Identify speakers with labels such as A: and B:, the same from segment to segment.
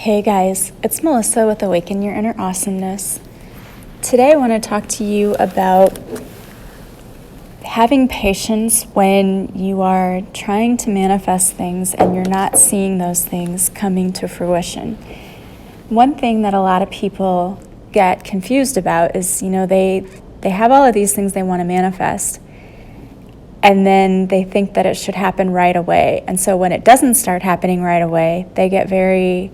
A: Hey guys, it's Melissa with Awaken Your Inner Awesomeness. Today I want to talk to you about having patience when you are trying to manifest things and you're not seeing those things coming to fruition. One thing that a lot of people get confused about is, they have all of these things they want to manifest, and then they think that it should happen right away. And so when it doesn't start happening right away, they get very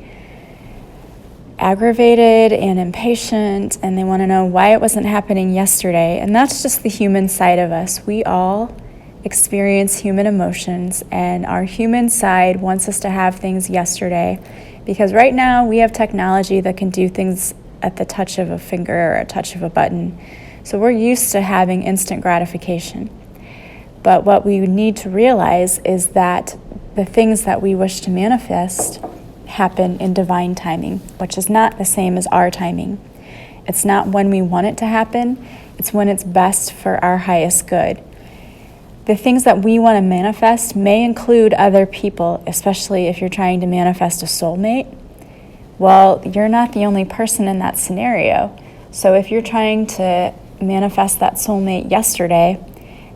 A: aggravated and impatient, and they want to know why it wasn't happening yesterday. And that's just the human side of us. We all experience human emotions, and our human side wants us to have things yesterday, because right now we have technology that can do things at the touch of a finger or a touch of a button. So we're used to having instant gratification. But what we need to realize is that the things that we wish to manifest happen in divine timing, which is not the same as our timing. It's not when we want it to happen, it's when it's best for our highest good. The things that we want to manifest may include other people, especially if you're trying to manifest a soulmate. Well, you're not the only person in that scenario. So if you're trying to manifest that soulmate yesterday,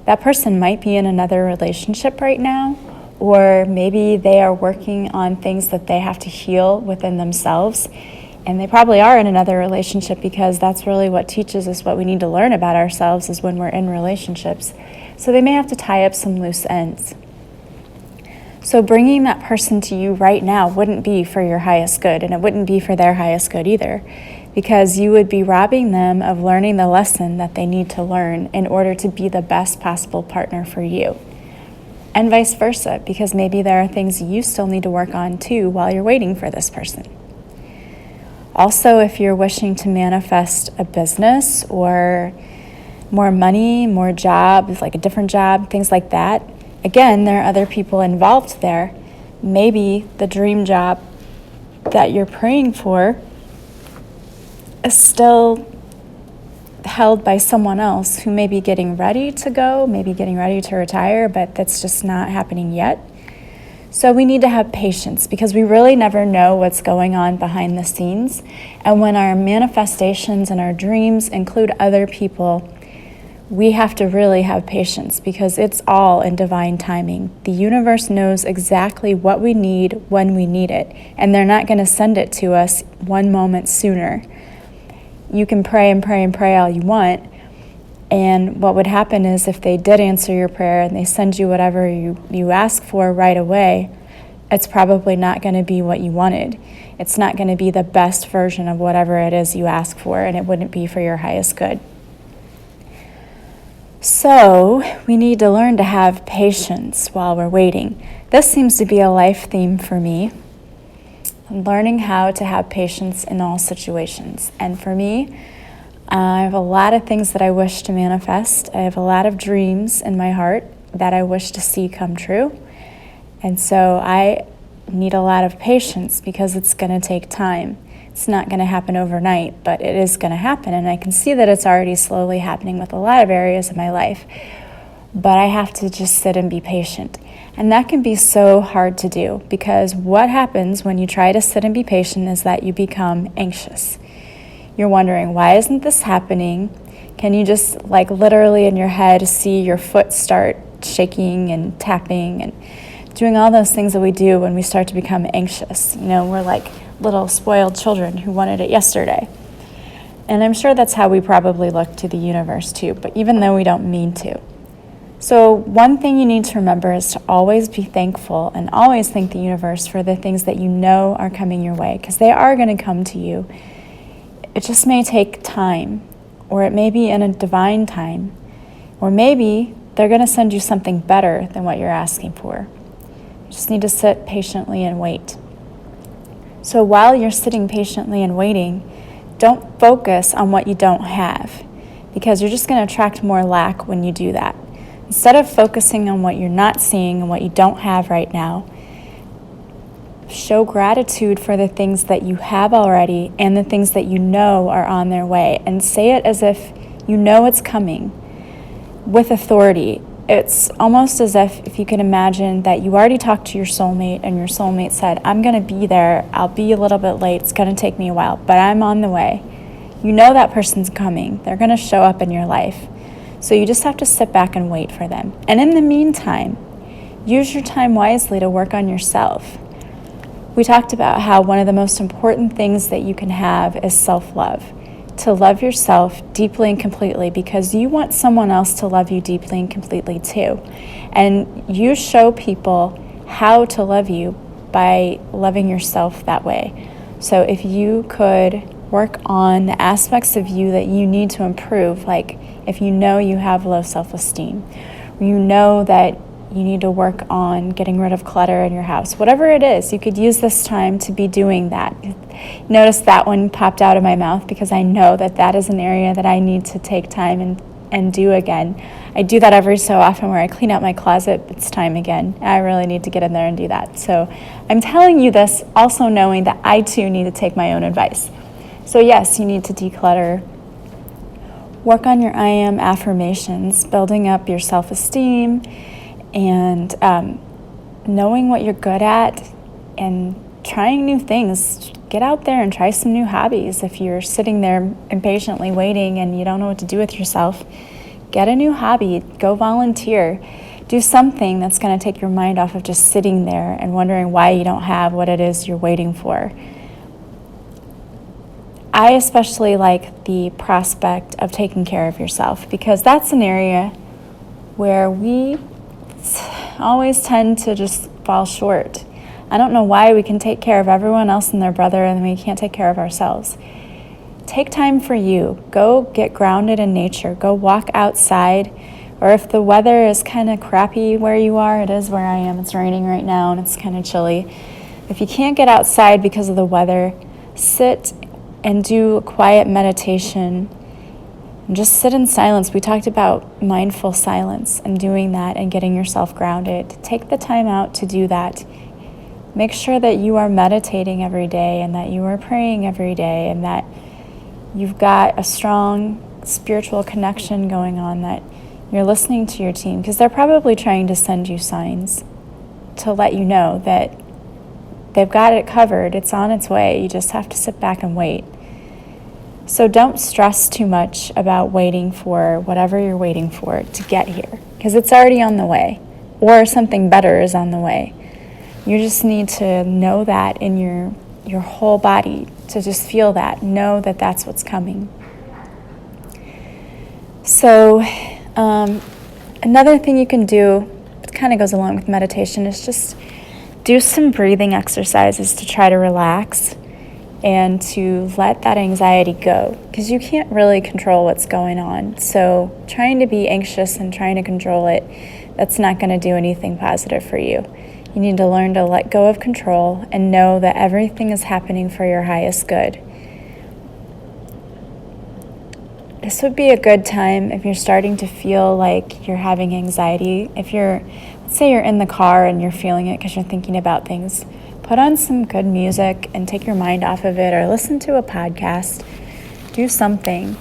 A: that person might be in another relationship right now, or maybe they are working on things that they have to heal within themselves, and they probably are in another relationship, because that's really what teaches us what we need to learn about ourselves is when we're in relationships. So they may have to tie up some loose ends. So bringing that person to you right now wouldn't be for your highest good, and it wouldn't be for their highest good either, because you would be robbing them of learning the lesson that they need to learn in order to be the best possible partner for you. And vice versa, because maybe there are things you still need to work on too while you're waiting for this person. Also, if you're wishing to manifest a business or more money, more jobs, like a different job, things like that, again, there are other people involved there. Maybe the dream job that you're praying for is still held by someone else who may be getting ready to go, maybe getting ready to retire, but that's just not happening yet. So we need to have patience, because we really never know what's going on behind the scenes. And when our manifestations and our dreams include other people, we have to really have patience, because it's all in divine timing. The universe knows exactly what we need when we need it, and they're not going to send it to us one moment sooner. You can pray and pray and pray all you want, and what would happen is if they did answer your prayer and they send you whatever you ask for right away, it's probably not going to be what you wanted. It's not going to be the best version of whatever it is you ask for, and it wouldn't be for your highest good. So we need to learn to have patience while we're waiting. This seems to be a life theme for me. Learning how to have patience in all situations. And for me, I have a lot of things that I wish to manifest. I have a lot of dreams in my heart that I wish to see come true. And so I need a lot of patience, because it's going to take time. It's not going to happen overnight, but it is going to happen. And I can see that it's already slowly happening with a lot of areas of my life. But I have to just sit and be patient. And that can be so hard to do, because what happens when you try to sit and be patient is that you become anxious. You're wondering, why isn't this happening? Can you just literally in your head see your foot start shaking and tapping and doing all those things that we do when we start to become anxious? We're like little spoiled children who wanted it yesterday. And I'm sure that's how we probably look to the universe too, but even though we don't mean to. So one thing you need to remember is to always be thankful and always thank the universe for the things that you know are coming your way, because they are going to come to you. It just may take time, or it may be in a divine time, or maybe they're going to send you something better than what you're asking for. You just need to sit patiently and wait. So while you're sitting patiently and waiting, don't focus on what you don't have, because you're just going to attract more lack when you do that. Instead of focusing on what you're not seeing and what you don't have right now, show gratitude for the things that you have already and the things that you know are on their way. And say it as if you know it's coming with authority. it's almost as if you can imagine that you already talked to your soulmate and your soulmate said, I'm going to be there. I'll be a little bit late. It's going to take me a while, but I'm on the way. You know that person's coming. They're going to show up in your life. So you just have to sit back and wait for them. And in the meantime, use your time wisely to work on yourself. We talked about how one of the most important things that you can have is self-love. To love yourself deeply and completely, because you want someone else to love you deeply and completely too. And you show people how to love you by loving yourself that way. So if you could work on the aspects of you that you need to improve, like if you know you have low self-esteem, you know that you need to work on getting rid of clutter in your house. Whatever it is, you could use this time to be doing that. Notice that one popped out of my mouth because I know that that is an area that I need to take time and do again. I do that every so often where I clean out my closet. It's time again. I really need to get in there and do that. So I'm telling you this also knowing that I too need to take my own advice. So yes, you need to declutter. Work on your I am affirmations, building up your self-esteem, and knowing what you're good at and trying new things. Get out there and try some new hobbies. If you're sitting there impatiently waiting and you don't know what to do with yourself, get a new hobby. Go volunteer. Do something that's going to take your mind off of just sitting there and wondering why you don't have what it is you're waiting for. I especially like the prospect of taking care of yourself, because that's an area where we always tend to just fall short. I don't know why we can take care of everyone else and their brother and we can't take care of ourselves. Take time for you. Go get grounded in nature. Go walk outside. Or if the weather is kind of crappy where you are, it is where I am. It's raining right now and it's kind of chilly. If you can't get outside because of the weather, sit and do a quiet meditation. And just sit in silence. We talked about mindful silence and doing that and getting yourself grounded. Take the time out to do that. Make sure that you are meditating every day and that you are praying every day and that you've got a strong spiritual connection going on, that you're listening to your team, because they're probably trying to send you signs to let you know that they've got it covered. It's on its way. You just have to sit back and wait. So don't stress too much about waiting for whatever you're waiting for to get here, because it's already on the way, or something better is on the way. You just need to know that in your whole body, to just feel that, know that that's what's coming. So another thing you can do, it kind of goes along with meditation, is just do some breathing exercises to try to relax and to let that anxiety go, because you can't really control what's going on. So trying to be anxious and trying to control it, that's not going to do anything positive for you. You need to learn to let go of control and know that everything is happening for your highest good. This would be a good time if you're starting to feel like you're having anxiety. Let's say you're in the car and you're feeling it because you're thinking about things. Put on some good music and take your mind off of it, or listen to a podcast. Do something.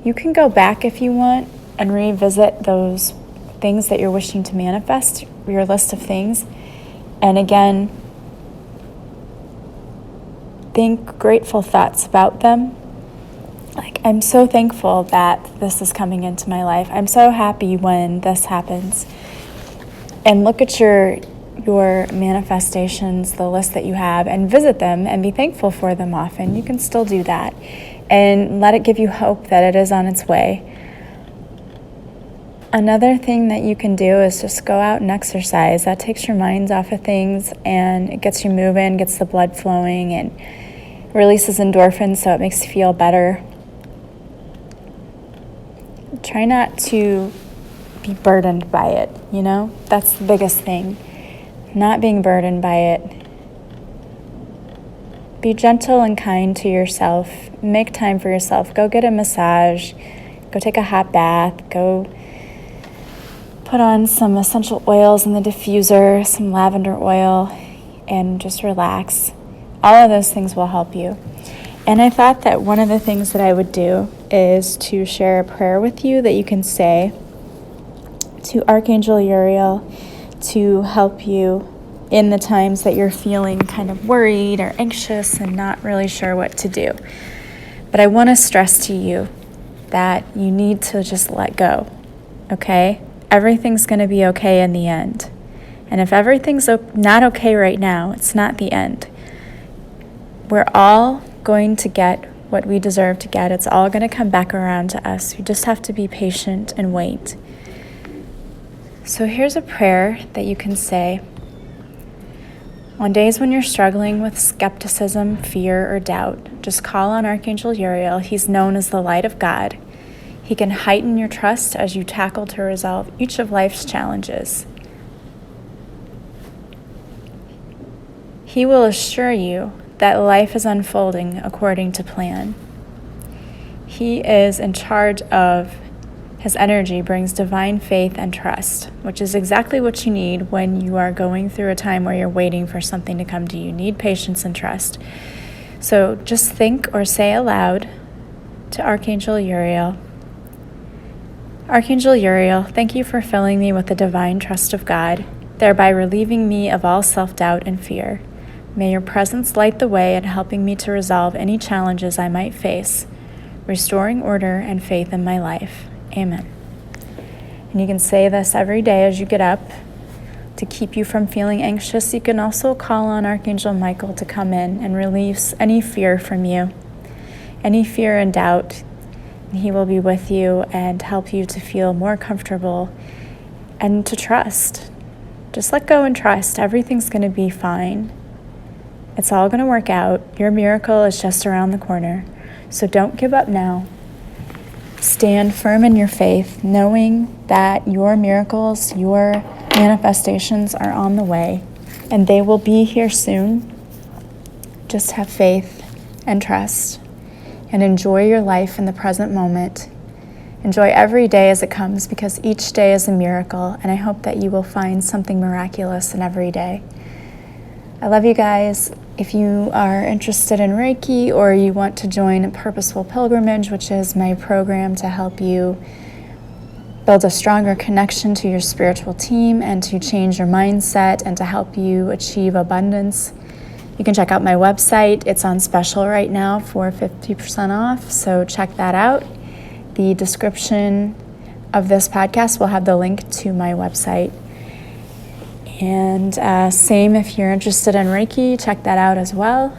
A: You can go back if you want and revisit those things that you're wishing to manifest, your list of things. And again, think grateful thoughts about them. Like, I'm so thankful that this is coming into my life. I'm so happy when this happens. And look at your manifestations, the list that you have, and visit them and be thankful for them often. You can still do that. And let it give you hope that it is on its way. Another thing that you can do is just go out and exercise. That takes your minds off of things and it gets you moving, gets the blood flowing, and releases endorphins, so it makes you feel better. Try not to be burdened by it, That's the biggest thing. Not being burdened by it. Be gentle and kind to yourself. Make time for yourself. Go get a massage. Go take a hot bath. Go put on some essential oils in the diffuser, some lavender oil, and just relax. All of those things will help you. And I thought that one of the things that I would do is to share a prayer with you that you can say to Archangel Uriel to help you in the times that you're feeling kind of worried or anxious and not really sure what to do. But I want to stress to you that you need to just let go, okay? Everything's going to be okay in the end. And if everything's not okay right now, it's not the end. We're all going to get what we deserve to get. It's all going to come back around to us. You just have to be patient and wait. So here's a prayer that you can say. On days when you're struggling with skepticism, fear, or doubt, just call on Archangel Uriel. He's known as the light of God. He can heighten your trust as you tackle to resolve each of life's challenges. He will assure you that life is unfolding according to plan. He is in charge of his energy, brings divine faith and trust, which is exactly what you need when you are going through a time where you're waiting for something to come to you. You need patience and trust. So just think or say aloud to Archangel Uriel. Archangel Uriel, thank you for filling me with the divine trust of God, thereby relieving me of all self-doubt and fear. May your presence light the way in helping me to resolve any challenges I might face, restoring order and faith in my life. Amen. And you can say this every day as you get up to keep you from feeling anxious. You can also call on Archangel Michael to come in and release any fear from you, any fear and doubt. And he will be with you and help you to feel more comfortable and to trust. Just let go and trust. Everything's going to be fine. It's all going to work out. Your miracle is just around the corner. So don't give up now. Stand firm in your faith, knowing that your miracles, your manifestations are on the way, and they will be here soon. Just have faith and trust, and enjoy your life in the present moment. Enjoy every day as it comes, because each day is a miracle, and I hope that you will find something miraculous in every day. I love you guys. If you are interested in Reiki or you want to join a Purposeful Pilgrimage, which is my program to help you build a stronger connection to your spiritual team and to change your mindset and to help you achieve abundance, you can check out my website. It's on special right now for 50% off, so check that out. The description of this podcast will have the link to my website. And same if you're interested in Reiki, check that out as well.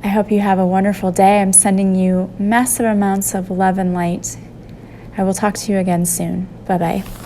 A: I hope you have a wonderful day. I'm sending you massive amounts of love and light. I will talk to you again soon. Bye-bye.